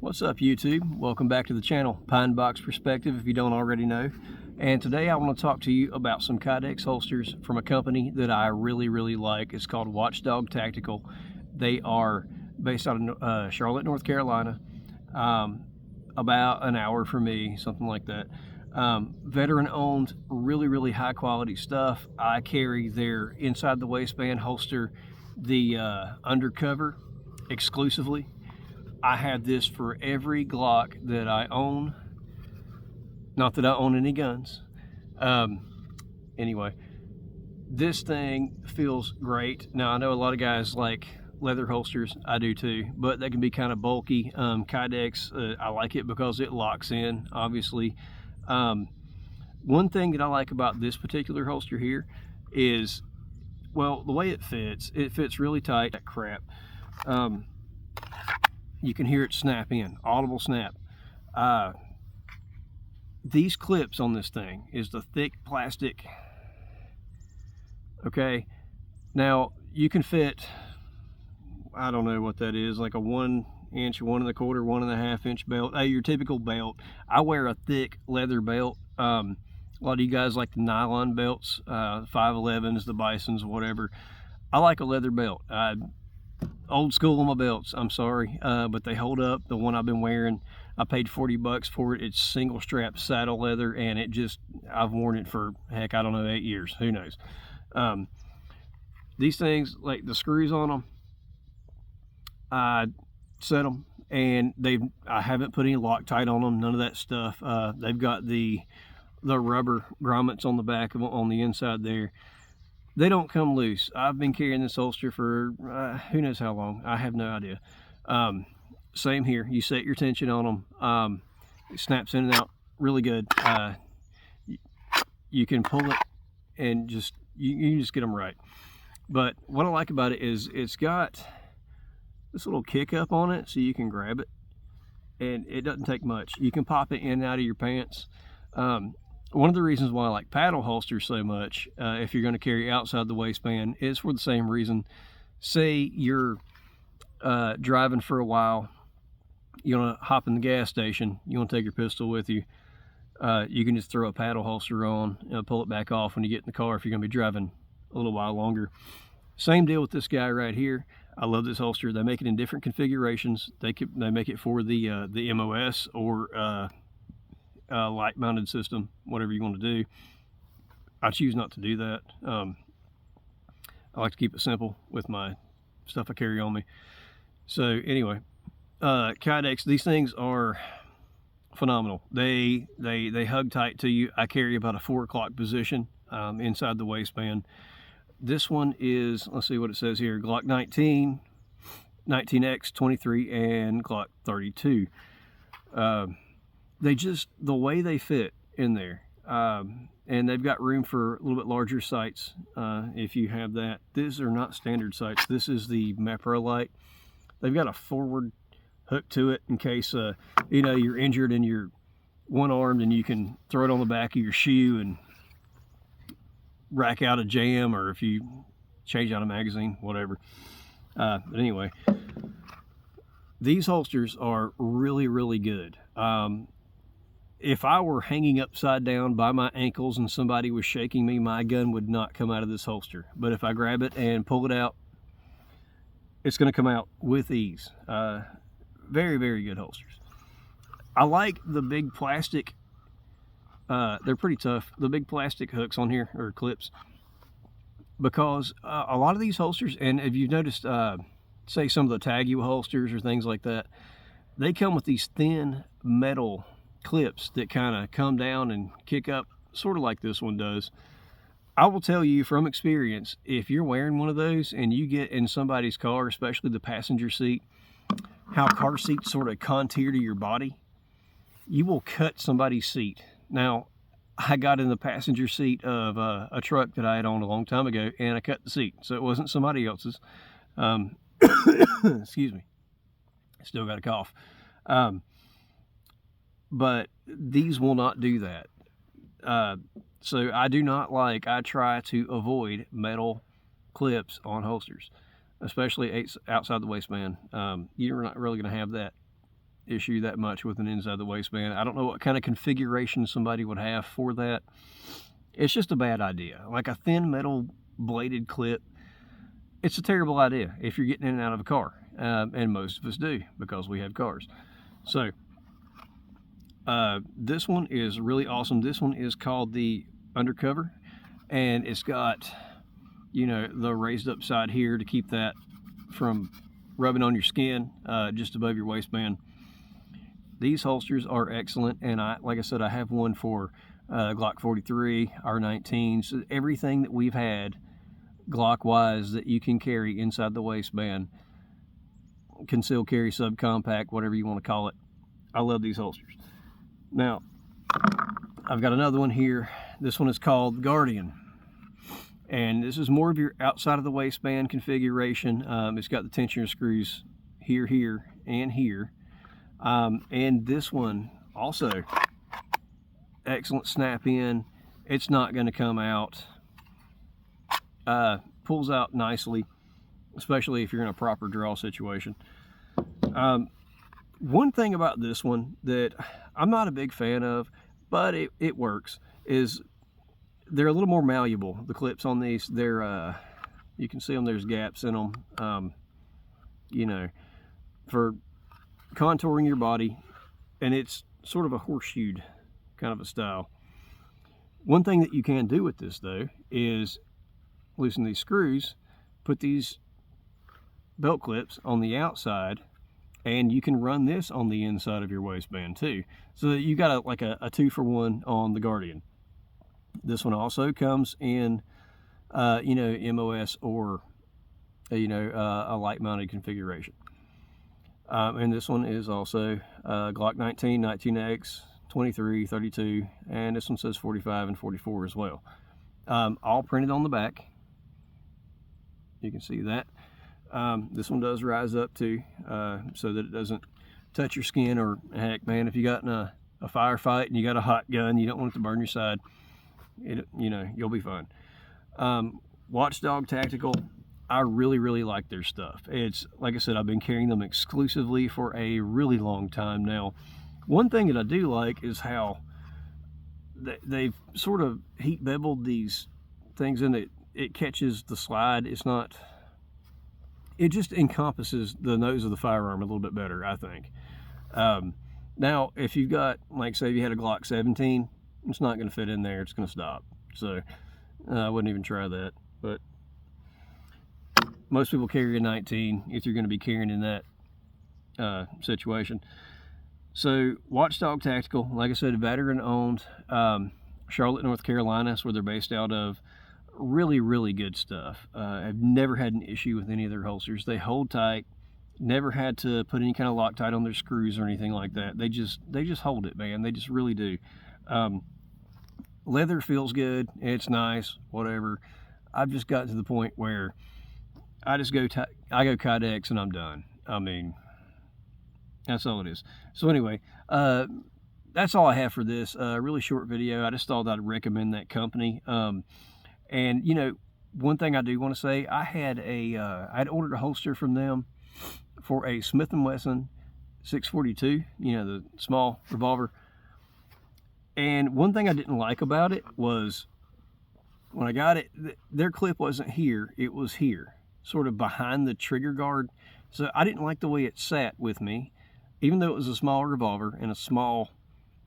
What's up, YouTube? Welcome back to the channel, Pine Box Perspective, if you don't already know. And today I want to talk to you about some Kydex holsters from a company that I really like. It's called Watchdog Tactical. They are based out of Charlotte, North Carolina, about an hour from me, something like that. Veteran owned, really high quality stuff. I carry their inside the waistband holster, the Undercover, exclusively. I have this for every Glock that I own. Not that I own any guns. Anyway, this thing feels great. Now, I know a lot of guys like leather holsters. I do too, but they can be kind of bulky. Kydex, I like it because it locks in, obviously. One thing that I like about this particular holster here is, well, the way it fits really tight. That crap. You can hear it snap in, audible snap. These clips on this thing is the thick plastic. Okay, now you can fit, I don't know what that is, like a 1 inch, 1 1/4, 1.5 inch belt. Your typical belt. I wear a thick leather belt. A lot of you guys like the nylon belts, 511s, the Bisons, whatever. I like a leather belt. Old school on my belts, I'm sorry, but they hold up. The one I've been wearing, I paid 40 bucks for it. It's single strap saddle leather, and I've worn it for, heck, I don't know, 8 years, who knows. These things, like the screws on them, I set them, and I haven't put any Loctite on them, none of that stuff. They've got the rubber grommets on the back of on the inside there. They don't come loose. I've been carrying this holster for who knows how long. I have no idea. Same here. You set your tension on them. It snaps in and out really good. You can pull it and you can just get them right. But what I like about it is it's got this little kick up on it so you can grab it. And it doesn't take much. You can pop it in and out of your pants. One of the reasons why I like paddle holsters so much, if you're going to carry outside the waistband, is for the same reason. Say you're driving for a while, you want to hop in the gas station, you want to take your pistol with you, you can just throw a paddle holster on, pull it back off when you get in the car if you're going to be driving a little while longer. Same deal with this guy right here. I love this holster. They make it in different configurations. They make it for the MOS or light mounted system, whatever you want to do. I choose not to do that. I like to keep it simple with my stuff I carry on me. So anyway, Kydex, these things are phenomenal. They hug tight to you. I carry about a 4 o'clock position inside the waistband. This one is, let's see what it says here, Glock 19, 19X, 23, and Glock 32. The way they fit in there, and they've got room for a little bit larger sights if you have that. These are not standard sights. This is the Mepro light. They've got a forward hook to it in case you're injured and you're one-armed, and you can throw it on the back of your shoe and rack out a jam, or if you change out a magazine, whatever. But anyway, these holsters are really good. If I were hanging upside down by my ankles and somebody was shaking me, my gun would not come out of this holster. But if I grab it and pull it out, it's going to come out with ease. Very good holsters. I like the big plastic, they're pretty tough, the big plastic hooks on here, or clips, because a lot of these holsters, and if you've noticed, say some of the Tagua holsters or things like that, they come with these thin metal clips that kind of come down and kick up, sort of like this one does. I will tell you from experience, if you're wearing one of those and you get in somebody's car, especially the passenger seat, how car seats sort of contour to your body, you will cut somebody's seat. Now, I got in the passenger seat of a truck that I had owned a long time ago, and I cut the seat, so it wasn't somebody else's. Excuse me, still got a cough. But these will not do that. So I try to avoid metal clips on holsters, especially outside the waistband. You're not really going to have that issue that much with an inside the waistband. I don't know what kind of configuration somebody would have for that. It's just a bad idea. Like a thin metal bladed clip, it's a terrible idea if you're getting in and out of a car. And most of us do, because we have cars. So this one is really awesome. This one is called the Undercover, and it's got, you know, the raised up side here to keep that from rubbing on your skin, just above your waistband. These holsters are excellent, and like I said, I have one for Glock 43, R19, so everything that we've had Glock wise that you can carry inside the waistband, conceal carry, subcompact, whatever you want to call it. I love these holsters. Now, I've got another one here. This one is called Guardian, and this is more of your outside of the waistband configuration. It's got the tensioner screws here, here, and here. And this one also excellent snap in. It's not going to come out. Pulls out nicely, especially if you're in a proper draw situation. One thing about this one that I'm not a big fan of, but it works, is they're a little more malleable. The clips on these, they're you can see them, there's gaps in them, you know, for contouring your body, and it's sort of a horseshoed kind of a style. One thing that you can do with this though is loosen these screws, put these belt clips on the outside, and you can run this on the inside of your waistband too, so that you got a 2-for-1 on the Guardian. This one also comes in you know, MOS or you know, a light mounted configuration. And this one is also Glock 19, 19X, 23, 32, and this one says 45 and 44 as well. All printed on the back. You can see that. This one does rise up too, so that it doesn't touch your skin, or heck, man, if you got in a firefight and you got a hot gun, you don't want it to burn your side, you know, you'll be fine. Watchdog Tactical, I really like their stuff. It's, like I said, I've been carrying them exclusively for a really long time now. One thing that I do like is how they've sort of heat beveled these things, and it catches the slide. It's not, it just encompasses the nose of the firearm a little bit better, I think. Now, if you've got, like, say you had a Glock 17, it's not going to fit in there. It's going to stop. So I wouldn't even try that. But most people carry a 19 if you're going to be carrying in that situation. So Watchdog Tactical, like I said, veteran owned, Charlotte, North Carolina. That's where they're based out of. Really good stuff. I've never had an issue with any of their holsters. They hold tight. Never had to put any kind of Loctite on their screws or anything like that. They just hold it, man. They just really do. Leather feels good. It's nice. Whatever. I've just got to the point where I just go Kydex and I'm done. I mean, that's all it is. So anyway, that's all I have for this really short video. I just thought I'd recommend that company. And you know, one thing I do want to say, I'd ordered a holster from them for a Smith & Wesson 642, you know, the small revolver. And one thing I didn't like about it was when I got it, their clip wasn't here, it was here, sort of behind the trigger guard. So I didn't like the way it sat with me, even though it was a small revolver and a small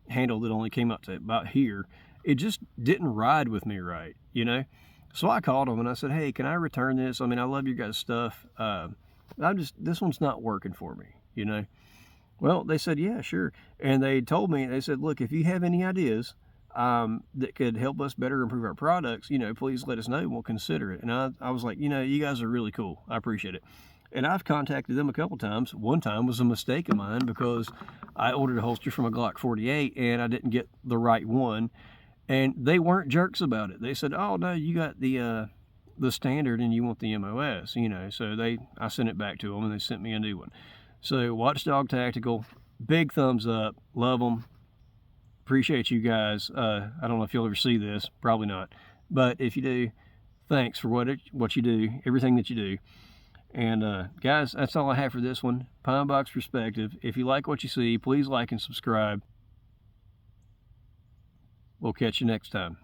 handle that only came up to about here. It just didn't ride with me right, you know? So I called them and I said, hey, can I return this? I mean, I love your guys' stuff. This one's not working for me, you know? Well, they said, yeah, sure. And they told me, they said, look, if you have any ideas that could help us better improve our products, you know, please let us know and we'll consider it. And I was like, you know, you guys are really cool. I appreciate it. And I've contacted them a couple times. One time was a mistake of mine because I ordered a holster from a Glock 48 and I didn't get the right one. And they weren't jerks about it. They said, oh, no, you got the standard and you want the MOS, you know. So I sent it back to them and they sent me a new one. So Watchdog Tactical, big thumbs up. Love them. Appreciate you guys. I don't know if you'll ever see this. Probably not. But if you do, thanks for what you do, everything that you do. And guys, that's all I have for this one. Pine box perspective. If you like what you see, please like and subscribe. We'll catch you next time.